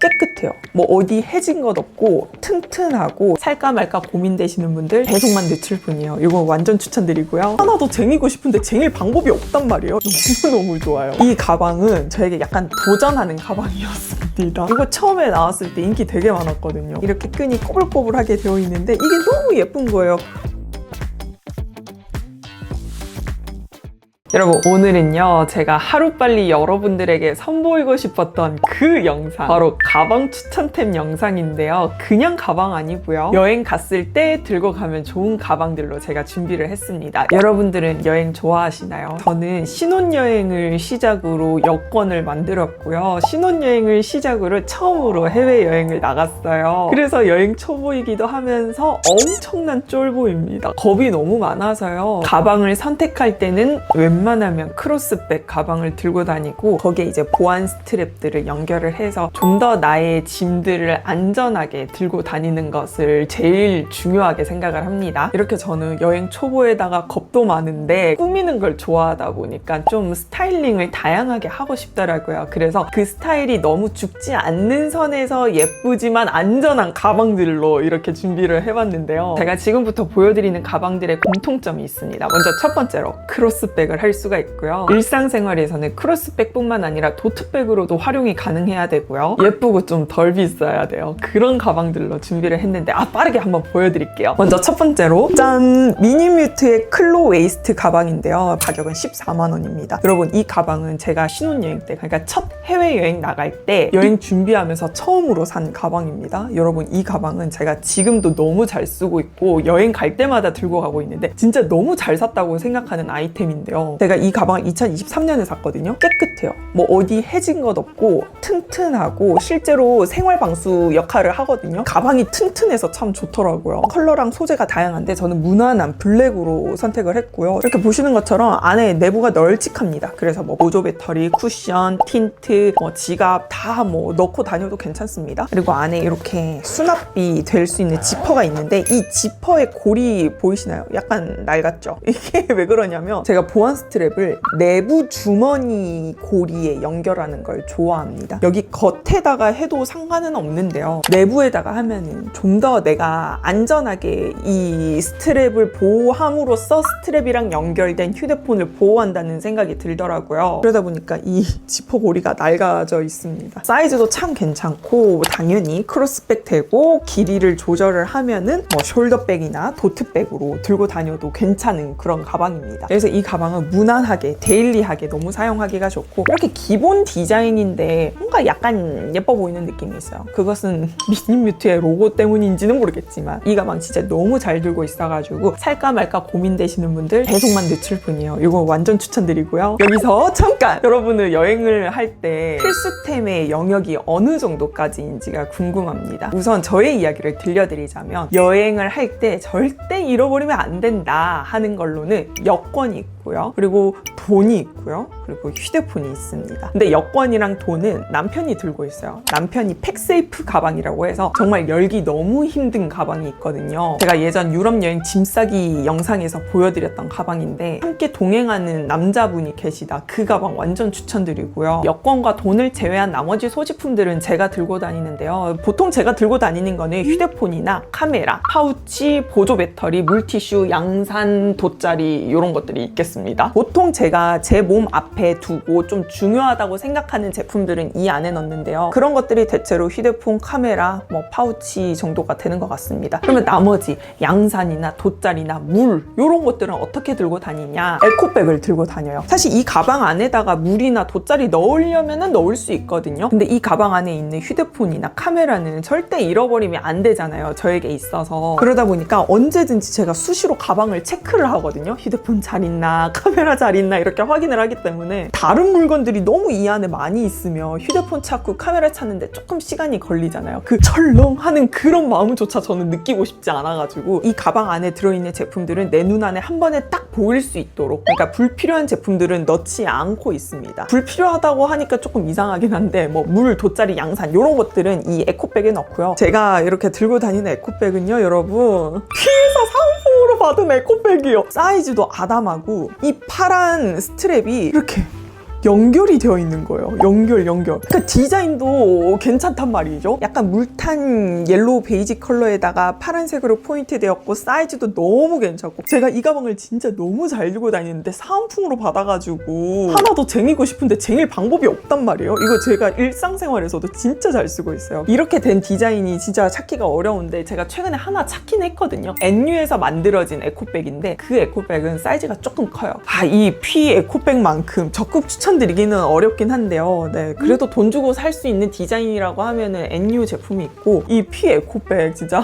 깨끗해요. 뭐 어디 해진 것 없고 튼튼하고 살까 말까 고민되시는 분들 배송만 늦출 뿐이에요. 이거 완전 추천드리고요. 하나 더 쟁이고 싶은데 쟁일 방법이 없단 말이에요. 너무너무 좋아요. 이 가방은 저에게 약간 도전하는 가방이었습니다. 이거 처음에 나왔을 때 인기 되게 많았거든요. 이렇게 끈이 꼬불꼬불하게 되어 있는데 이게 너무 예쁜 거예요. 여러분, 오늘은요 제가 하루빨리 여러분들에게 선보이고 싶었던 그 영상, 바로 가방 추천템 영상인데요. 그냥 가방 아니고요, 여행 갔을 때 들고 가면 좋은 가방들로 제가 준비를 했습니다. 여러분들은 여행 좋아하시나요? 저는 신혼여행을 시작으로 여권을 만들었고요, 신혼여행을 시작으로 처음으로 해외여행을 나갔어요. 그래서 여행 초보이기도 하면서 엄청난 쫄보입니다. 겁이 너무 많아서요, 가방을 선택할 때는 웬만하면 크로스백 가방을 들고 다니고 거기에 이제 보안 스트랩들을 연결을 해서 좀 더 나의 짐들을 안전하게 들고 다니는 것을 제일 중요하게 생각을 합니다. 이렇게 저는 여행 초보에다가 겁도 많은데 꾸미는 걸 좋아하다 보니까 좀 스타일링을 다양하게 하고 싶더라고요. 그래서 그 스타일이 너무 죽지 않는 선에서 예쁘지만 안전한 가방들로 이렇게 준비를 해봤는데요. 제가 지금부터 보여드리는 가방들의 공통점이 있습니다. 먼저 첫 번째로 크로스백을 할 수가 있고요. 일상생활에서는 크로스백뿐만 아니라 도트백으로도 활용이 가능해야 되고요. 예쁘고 좀 덜 비싸야 돼요. 그런 가방들로 준비를 했는데 빠르게 한번 보여드릴게요. 먼저 첫 번째로 짠! 미니뮤트의 클로 웨이스트 가방인데요. 가격은 14만 원입니다. 여러분, 이 가방은 제가 신혼여행 때, 그러니까 첫 해외여행 나갈 때 여행 준비하면서 처음으로 산 가방입니다. 여러분, 이 가방은 제가 지금도 너무 잘 쓰고 있고 여행 갈 때마다 들고 가고 있는데 진짜 너무 잘 샀다고 생각하는 아이템인데요. 제가 이 가방을 2023년에 샀거든요. 깨끗해요. 뭐 어디 해진 것 없고 튼튼하고 실제로 생활방수 역할을 하거든요. 가방이 튼튼해서 참 좋더라고요. 컬러랑 소재가 다양한데 저는 무난한 블랙으로 선택을 했고요. 이렇게 보시는 것처럼 안에 내부가 널찍합니다. 그래서 뭐 보조 배터리, 쿠션, 틴트, 지갑 다 뭐 넣고 다녀도 괜찮습니다. 그리고 안에 이렇게 수납이 될 수 있는 지퍼가 있는데 이 지퍼의 골이 보이시나요? 약간 낡았죠? 이게 왜 그러냐면 제가 보안 스트랩을 내부 주머니 고리에 연결하는 걸 좋아합니다. 여기 겉에다가 해도 상관은 없는데요, 내부에다가 하면은 좀 더 내가 안전하게 이 스트랩을 보호함으로써 스트랩이랑 연결된 휴대폰을 보호한다는 생각이 들더라고요. 그러다 보니까 이 지퍼 고리가 낡아져 있습니다. 사이즈도 참 괜찮고 당연히 크로스백 되고 길이를 조절을 하면은 뭐 숄더백이나 도트백으로 들고 다녀도 괜찮은 그런 가방입니다. 그래서 이 가방은 무난하게 데일리하게 너무 사용하기가 좋고, 이렇게 기본 디자인인데 뭔가 약간 예뻐 보이는 느낌이 있어요. 그것은 미니뮤트의 로고 때문인지는 모르겠지만 이 가방 진짜 너무 잘 들고 있어가지고 살까 말까 고민되시는 분들 배송만 늦출 뿐이에요. 이거 완전 추천드리고요. 여기서 잠깐! 여러분은 여행을 할 때 필수템의 영역이 어느 정도까지인지가 궁금합니다. 우선 저의 이야기를 들려드리자면, 여행을 할 때 절대 잃어버리면 안 된다 하는 걸로는 여권이 있고요, 그리고 돈이 있고요, 그리고 휴대폰이 있습니다. 근데 여권이랑 돈은 남편이 들고 있어요. 남편이 팩세이프 가방이라고 해서 정말 열기 너무 힘든 가방이 있거든요. 제가 예전 유럽 여행 짐 싸기 영상에서 보여드렸던 가방인데 함께 동행하는 남자분이 계시다. 그 가방 완전 추천드리고요. 여권과 돈을 제외한 나머지 소지품들은 제가 들고 다니는데요. 보통 제가 들고 다니는 거는 휴대폰이나 카메라, 파우치, 보조 배터리, 물티슈, 양산, 돗자리 이런 것들이 있겠습니다. 보통 제가 제 몸 앞에 두고 좀 중요하다고 생각하는 제품들은 이 안에 넣는데요. 그런 것들이 대체로 휴대폰, 카메라, 뭐 파우치 정도가 되는 것 같습니다. 그러면 나머지 양산이나 돗자리나 물 이런 것들은 어떻게 들고 다니냐? 에코백을 들고 다녀요. 사실 이 가방 안에다가 물이나 돗자리 넣으려면 넣을 수 있거든요. 근데 이 가방 안에 있는 휴대폰이나 카메라는 절대 잃어버리면 안 되잖아요, 저에게 있어서. 그러다 보니까 언제든지 제가 수시로 가방을 체크를 하거든요. 휴대폰 잘 있나, 카메라 잘 있나 이렇게 확인을 하기 때문에 다른 물건들이 너무 이 안에 많이 있으면 휴대폰 찾고 카메라 찾는데 조금 시간이 걸리잖아요. 그 철렁하는 그런 마음조차 저는 느끼고 싶지 않아가지고 이 가방 안에 들어있는 제품들은 내 눈 안에 한 번에 딱 보일 수 있도록, 그러니까 불필요한 제품들은 넣지 않고 있습니다. 불필요하다고 하니까 조금 이상하긴 한데 뭐 물, 돗자리, 양산 이런 것들은 이 에코백에 넣고요. 제가 이렇게 들고 다니는 에코백은요, 여러분 피에서 사은품으로 받은 에코백이요. 사이즈도 아담하고 이 파란 스트랩이 이렇게 연결이 되어 있는 거예요. 연결. 그러니까 디자인도 괜찮단 말이죠. 약간 물탄 옐로우 베이지 컬러에다가 파란색으로 포인트 되었고 사이즈도 너무 괜찮고 제가 이 가방을 진짜 너무 잘 들고 다니는데 사은품으로 받아가지고 하나 더 쟁이고 싶은데 쟁일 방법이 없단 말이에요. 이거 제가 일상생활에서도 진짜 잘 쓰고 있어요. 이렇게 된 디자인이 진짜 찾기가 어려운데 제가 최근에 하나 찾긴 했거든요. NU에서 만들어진 에코백인데 그 에코백은 사이즈가 조금 커요. 이 P 에코백만큼 적극 추천드리기는 어렵긴 한데요. 네, 그래도 돈 주고 살 수 있는 디자인이라고 하면은 NU 제품이 있고 이 P 에코백 진짜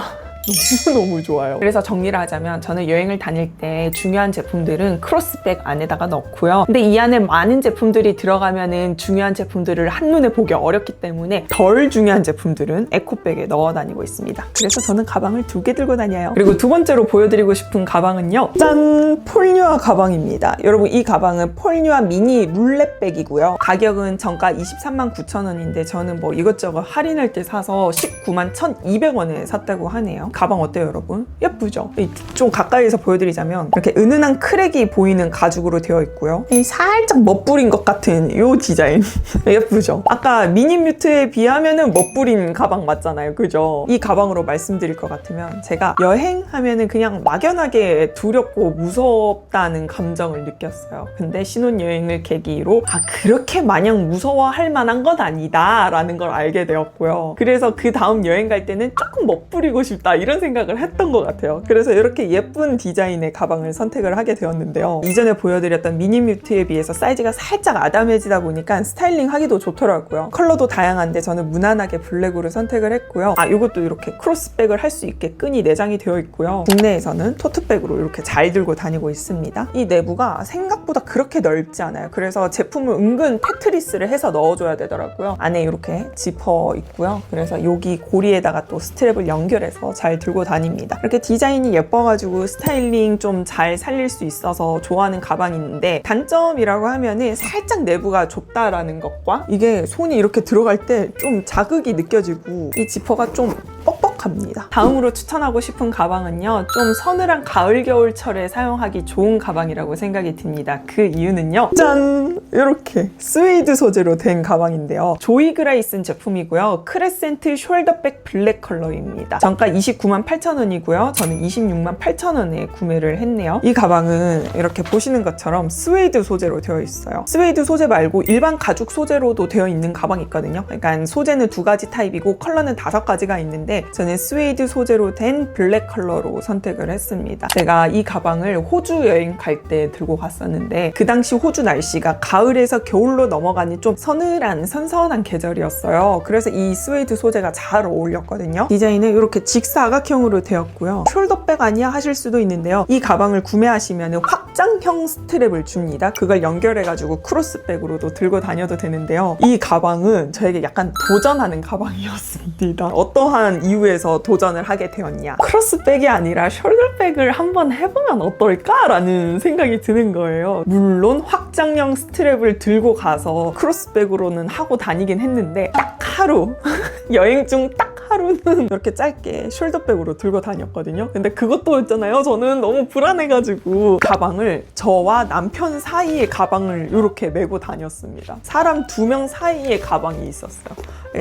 너무 좋아요. 그래서 정리를 하자면 저는 여행을 다닐 때 중요한 제품들은 크로스백 안에다가 넣고요. 근데 이 안에 많은 제품들이 들어가면은 중요한 제품들을 한눈에 보기 어렵기 때문에 덜 중요한 제품들은 에코백에 넣어 다니고 있습니다. 그래서 저는 가방을 2개 들고 다녀요. 그리고 두 번째로 보여드리고 싶은 가방은요. 짠! 폴뉴아 가방입니다. 여러분 이 가방은 폴뉴아 미니 룰렛백이고요. 가격은 정가 239,000원인데 저는 뭐 이것저것 할인할 때 사서 191,200원에 샀다고 하네요. 가방 어때요 여러분? 예쁘죠? 좀 가까이서 보여드리자면 이렇게 은은한 크랙이 보이는 가죽으로 되어 있고요. 이 살짝 멋부린 것 같은 이 디자인 예쁘죠? 아까 미니뮤트에 비하면은 멋부린 가방 맞잖아요. 그죠? 이 가방으로 말씀드릴 것 같으면 제가 여행하면은 그냥 막연하게 두렵고 무섭다는 감정을 느꼈어요. 근데 신혼여행을 계기로 그렇게 마냥 무서워할 만한 건 아니다 라는 걸 알게 되었고요. 그래서 그 다음 여행 갈 때는 조금 멋부리고 싶다 이런 생각을 했던 것 같아요. 그래서 이렇게 예쁜 디자인의 가방을 선택을 하게 되었는데요. 이전에 보여드렸던 미니뮤트에 비해서 사이즈가 살짝 아담해지다 보니까 스타일링 하기도 좋더라고요. 컬러도 다양한데 저는 무난하게 블랙으로 선택을 했고요. 이것도 이렇게 크로스백을 할 수 있게 끈이 내장이 되어 있고요. 국내에서는 토트백으로 이렇게 잘 들고 다니고 있습니다. 이 내부가 생각보다 그렇게 넓지 않아요. 그래서 제품을 은근 테트리스를 해서 넣어줘야 되더라고요. 안에 이렇게 지퍼 있고요. 그래서 여기 고리에다가 또 스트랩을 연결해서 잘 들고 다닙니다. 이렇게 디자인이 예뻐가지고 스타일링 좀 잘 살릴 수 있어서 좋아하는 가방인데 단점이라고 하면은 살짝 내부가 좁다라는 것과 이게 손이 이렇게 들어갈 때 좀 자극이 느껴지고 이 지퍼가 좀 뻑뻑합니다. 다음으로 추천하고 싶은 가방은요. 좀 서늘한 가을 겨울철에 사용하기 좋은 가방이라고 생각이 듭니다. 그 이유는요. 짠! 이렇게 스웨이드 소재로 된 가방인데요. 조이 그레이슨 제품이고요. 크레센트 숄더백 블랙 컬러입니다. 정가 298,000원이고요. 저는 268,000원에 구매를 했네요. 이 가방은 이렇게 보시는 것처럼 스웨이드 소재로 되어 있어요. 스웨이드 소재 말고 일반 가죽 소재로도 되어 있는 가방이 있거든요. 그러니까 소재는 2가지 타입이고 컬러는 5가지가 있는데 저는 스웨이드 소재로 된 블랙 컬러로 선택을 했습니다. 제가 이 가방을 호주 여행 갈 때 들고 갔었는데 그 당시 호주 날씨가 가을에서 겨울로 넘어가니 좀 서늘한 선선한 계절이었어요. 그래서 이 스웨이드 소재가 잘 어울렸거든요. 디자인은 이렇게 직사각형으로 되었고요. 숄더백 아니야 하실 수도 있는데요. 이 가방을 구매하시면 확장형 스트랩을 줍니다. 그걸 연결해가지고 크로스백으로도 들고 다녀도 되는데요. 이 가방은 저에게 약간 도전하는 가방이었습니다. 어떠한 이유에서 도전을 하게 되었냐. 크로스백이 아니라 숄더백을 한번 해보면 어떨까라는 생각이 드는 거예요. 물론 확장형 스트랩을 들고 가서 크로스백으로는 하고 다니긴 했는데 딱 하루 여행 중 딱 하루는 이렇게 짧게 숄더백으로 들고 다녔거든요. 근데 그것도 있잖아요. 저는 너무 불안해가지고 가방을 저와 남편 사이에 가방을 이렇게 메고 다녔습니다. 사람 2명 사이에 가방이 있었어요.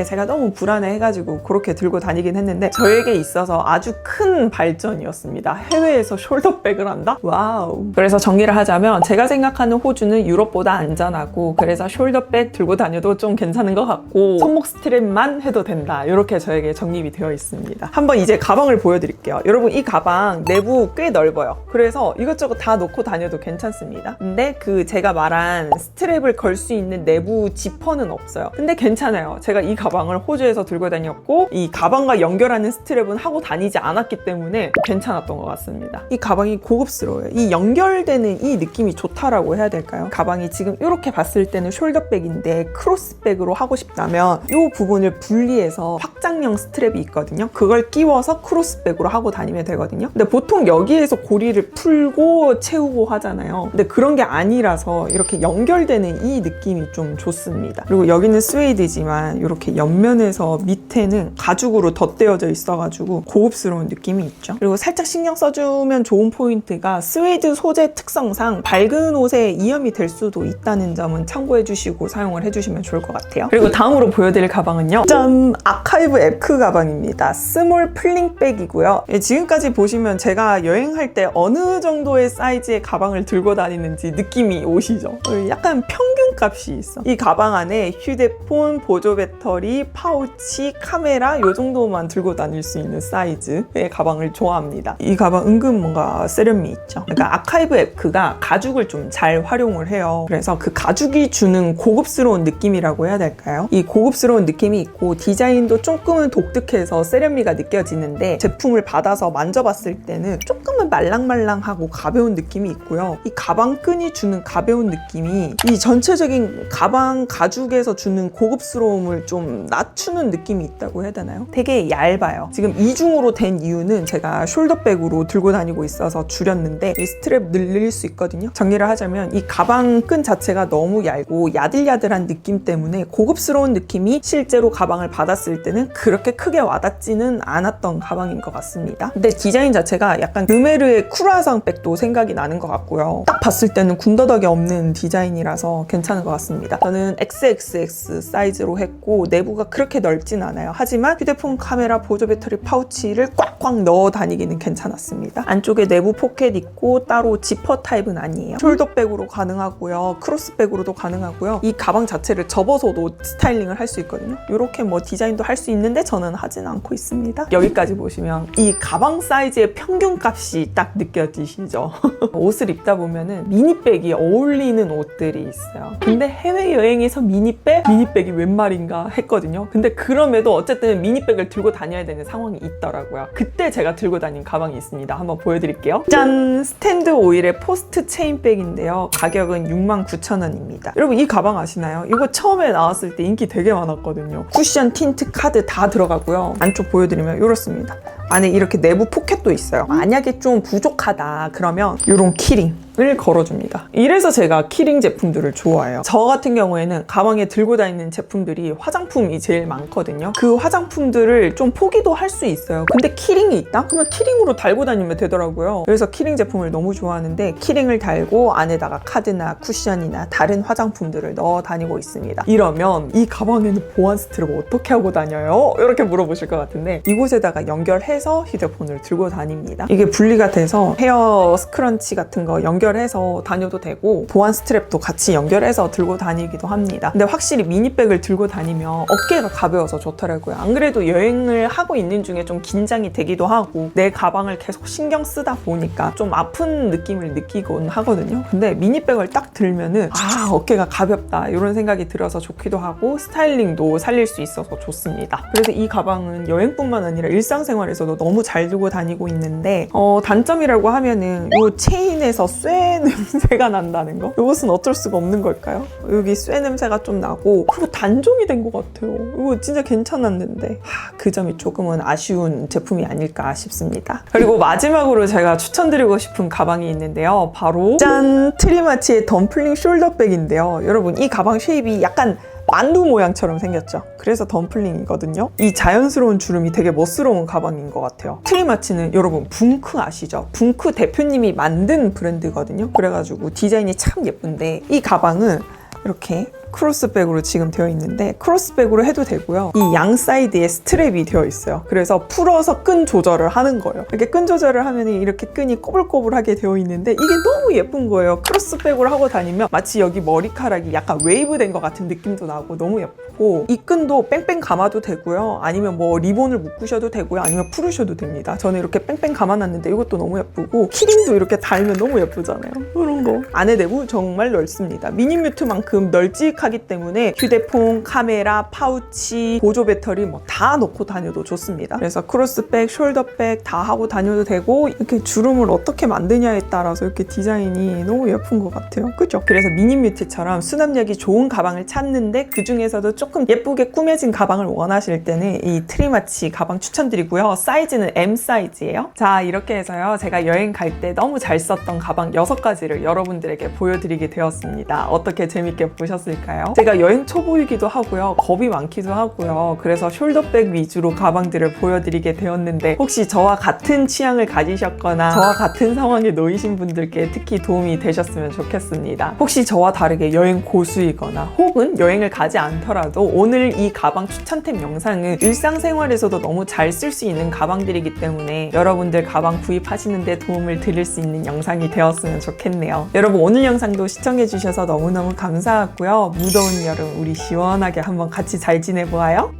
제가 너무 불안해가지고 그렇게 들고 다니긴 했는데 저에게 있어서 아주 큰 발전이었습니다. 해외에서 숄더백을 한다? 와우. 그래서 정리를 하자면 제가 생각하는 호주는 유럽보다 안전하고 그래서 숄더백 들고 다녀도 좀 괜찮은 것 같고 손목 스트랩만 해도 된다. 이렇게 저에게 정립이 되어 있습니다. 한번 이제 가방을 보여드릴게요. 여러분 이 가방 내부 꽤 넓어요. 그래서 이것저것 다 놓고 다녀도 괜찮습니다. 근데 그 제가 말한 스트랩을 걸 수 있는 내부 지퍼는 없어요. 근데 괜찮아요. 제가 이 가방을 호주에서 들고 다녔고 이 가방과 연결하는 스트랩은 하고 다니지 않았기 때문에 괜찮았던 것 같습니다. 이 가방이 고급스러워요. 이 연결되는 이 느낌이 좋다라고 해야 될까요? 가방이 지금 이렇게 봤을 때는 숄더백인데 크로스백으로 하고 싶다면 이 부분을 분리해서 확장형 스트랩이 있거든요. 그걸 끼워서 크로스백으로 하고 다니면 되거든요. 근데 보통 여기에서 고리를 풀고 채우고 하잖아요. 근데 그런 게 아니라서 이렇게 연결되는 이 느낌이 좀 좋습니다. 그리고 여기는 스웨이드지만 이렇게 옆면에서 밑에는 가죽으로 덧대어져 있어가지고 고급스러운 느낌이 있죠. 그리고 살짝 신경 써주면 좋은 포인트가 스웨이드 소재 특성상 밝은 옷에 이염이 될 수도 있다는 점은 참고해주시고 사용을 해주시면 좋을 것 같아요. 그리고 다음으로 보여드릴 가방은요. 짠! 아카이브 에크 가방입니다. 스몰 플링백이고요. 지금까지 보시면 제가 여행할 때 어느 정도의 사이즈의 가방을 들고 다니는지 느낌이 오시죠? 약간 평균값이 있어. 이 가방 안에 휴대폰, 보조 배터리, 파우치, 카메라 이 정도만 들고 다닐 수 있는 사이즈의 가방을 좋아합니다. 이 가방 은근 뭔가 세련미 있죠. 그러니까 아카이브 에크가 가죽을 좀 잘 활용을 해요. 그래서 그 가죽이 주는 고급스러운 느낌이라고 해야 될까요? 이 고급스러운 느낌이 있고 디자인도 조금은 독특해서 세련미가 느껴지는데 제품을 받아서 만져봤을 때는 조금은 말랑말랑하고 가벼운 느낌이 있고요. 이 가방 끈이 주는 가벼운 느낌이 이 전체적인 가방 가죽에서 주는 고급스러움을 좀 낮추는 느낌이 있다고 해야 되나요? 되게 얇아요. 지금 이중으로 된 이유는 제가 숄더백으로 들고 다니고 있어서 줄였는데 이 스트랩 늘릴 수 있거든요. 정리를 하자면 이 가방 끈 자체가 너무 얇고 야들야들한 느낌 때문에 고급스러운 느낌이 실제로 가방을 받았을 때는 그렇게 크게 와닿지는 않았던 가방인 것 같습니다. 근데 디자인 자체가 약간 르메르의 크루아상 백도 생각이 나는 것 같고요. 딱 봤을 때는 군더더기 없는 디자인이라서 괜찮은 것 같습니다. 저는 XXX 사이즈로 했고 내부가 그렇게 넓진 않아요. 하지만 휴대폰, 카메라, 보조 배터리, 파우치를 꽉꽉 넣어 다니기는 괜찮았습니다. 안쪽에 내부 포켓 있고 따로 지퍼 타입은 아니에요. 숄더백으로 가능하고요. 크로스백으로도 가능하고요. 이 가방 자체를 접어서도 스타일링을 할 수 있거든요. 이렇게 뭐 디자인도 할 수 있는데 저는 하진 않고 있습니다. 여기까지 보시면 이 가방 사이즈의 평균값이 딱 느껴지시죠? 옷을 입다 보면은 미니백이 어울리는 옷들이 있어요. 근데 해외여행에서 미니백이 웬 말인가 했거든요. 근데 그럼에도 어쨌든 미니백을 들고 다녀야 되는 상황이 있더라고요. 그때 제가 들고 다닌 가방이 있습니다. 한번 보여드릴게요. 짠! 스탠드 오일의 포스트 체인백인데요. 가격은 69,000원입니다. 여러분 이 가방 아시나요? 이거 처음에 나왔을 때 인기 되게 많았거든요. 쿠션, 틴트, 카드 다 들어가고요. 안쪽 보여드리면 이렇습니다. 안에 이렇게 내부 포켓도 있어요. 만약에 좀 부족하다 그러면 이런 키링을 걸어줍니다. 이래서 제가 키링 제품들을 좋아해요. 저 같은 경우에는 가방에 들고 다니는 제품들이 화장품이 제일 많거든요. 그 화장품들을 좀 포기도 할 수 있어요. 근데 키링이 있다? 그러면 키링으로 달고 다니면 되더라고요. 그래서 키링 제품을 너무 좋아하는데 키링을 달고 안에다가 카드나 쿠션이나 다른 화장품들을 넣어 다니고 있습니다. 이러면 이 가방에는 보안 스트랩 어떻게 하고 다녀요? 이렇게 물어보실 것 같은데 이곳에다가 연결해서 휴대폰을 들고 다닙니다. 이게 분리가 돼서 헤어 스크런치 같은 거 연결해서 다녀도 되고 보안 스트랩도 같이 연결해서 들고 다니기도 합니다. 근데 확실히 미니백을 들고 다니면 어깨가 가벼워서 좋더라고요. 안 그래도 여행을 하고 있는 중에 좀 긴장이 되기도 하고 내 가방을 계속 신경 쓰다 보니까 좀 아픈 느낌을 느끼곤 하거든요. 근데 미니백을 딱 들면은 아 어깨가 가볍다 이런 생각이 들어서 좋기도 하고 스타일링도 살릴 수 있어서 좋습니다. 그래서 이 가방은 여행뿐만 아니라 일상생활에서도 너무 잘 들고 다니고 있는데 단점이라고 하면은 이 체인에서 쇠 냄새가 난다는 거. 이것은 어쩔 수가 없는 걸까요? 여기 쇠 냄새가 좀 나고 그리고 단종이 된 것 같아요. 이거 진짜 괜찮았는데 그 점이 조금은 아쉬운 제품이 아닐까 싶습니다. 그리고 마지막으로 제가 추천드리고 싶은 가방이 있는데요. 바로 짠! 트리마치의 덤플링 숄더백인데요. 여러분 이 가방 쉐입이 약간 만두 모양처럼 생겼죠. 그래서 덤플링이거든요. 이 자연스러운 주름이 되게 멋스러운 가방인 것 같아요. 트리마치는 여러분 붕크 아시죠? 붕크 대표님이 만든 브랜드거든요. 그래가지고 디자인이 참 예쁜데 이 가방은 이렇게 크로스백으로 지금 되어 있는데 크로스백으로 해도 되고요. 이 양 사이드에 스트랩이 되어 있어요. 그래서 풀어서 끈 조절을 하는 거예요. 이렇게 끈 조절을 하면 이렇게 끈이 꼬불꼬불하게 되어 있는데 이게 너무 예쁜 거예요. 크로스백으로 하고 다니면 마치 여기 머리카락이 약간 웨이브 된 것 같은 느낌도 나고 너무 예쁘고 이 끈도 뺑뺑 감아도 되고요. 아니면 뭐 리본을 묶으셔도 되고요. 아니면 풀으셔도 됩니다. 저는 이렇게 뺑뺑 감아놨는데 이것도 너무 예쁘고 키링도 이렇게 달면 너무 예쁘잖아요. 이런 거. 안에 내부 정말 넓습니다. 미니뮤트만큼 널찍하기 때문에 휴대폰, 카메라, 파우치, 보조 배터리 뭐 다 넣고 다녀도 좋습니다. 그래서 크로스백, 숄더백 다 하고 다녀도 되고 이렇게 주름을 어떻게 만드냐에 따라서 이렇게 디자인이 너무 예쁜 것 같아요. 그죠? 그래서 미니뮤트처럼 수납력이 좋은 가방을 찾는데 그 중에서도 조금 예쁘게 꾸며진 가방을 원하실 때는 이 트리마치 가방 추천드리고요. 사이즈는 M 사이즈예요. 자, 이렇게 해서요. 제가 여행 갈 때 너무 잘 썼던 가방 6가지를 여러분들에게 보여드리게 되었습니다. 어떻게 재밌게 보셨을까요? 제가 여행 초보이기도 하고요. 겁이 많기도 하고요. 그래서 숄더백 위주로 가방들을 보여드리게 되었는데 혹시 저와 같은 취향을 가지셨거나 저와 같은 상황에 놓이신 분들께 특히 도움이 되셨으면 좋겠습니다. 혹시 저와 다르게 여행 고수이거나 혹은 여행을 가지 않더라도 오늘 이 가방 추천템 영상은 일상생활에서도 너무 잘 쓸 수 있는 가방들이기 때문에 여러분들 가방 구입하시는데 도움을 드릴 수 있는 영상이 되었으면 좋겠네요. 여러분 오늘 영상도 시청해주셔서 너무너무 감사하고요. 무더운 여름 우리 시원하게 한번 같이 잘 지내보아요.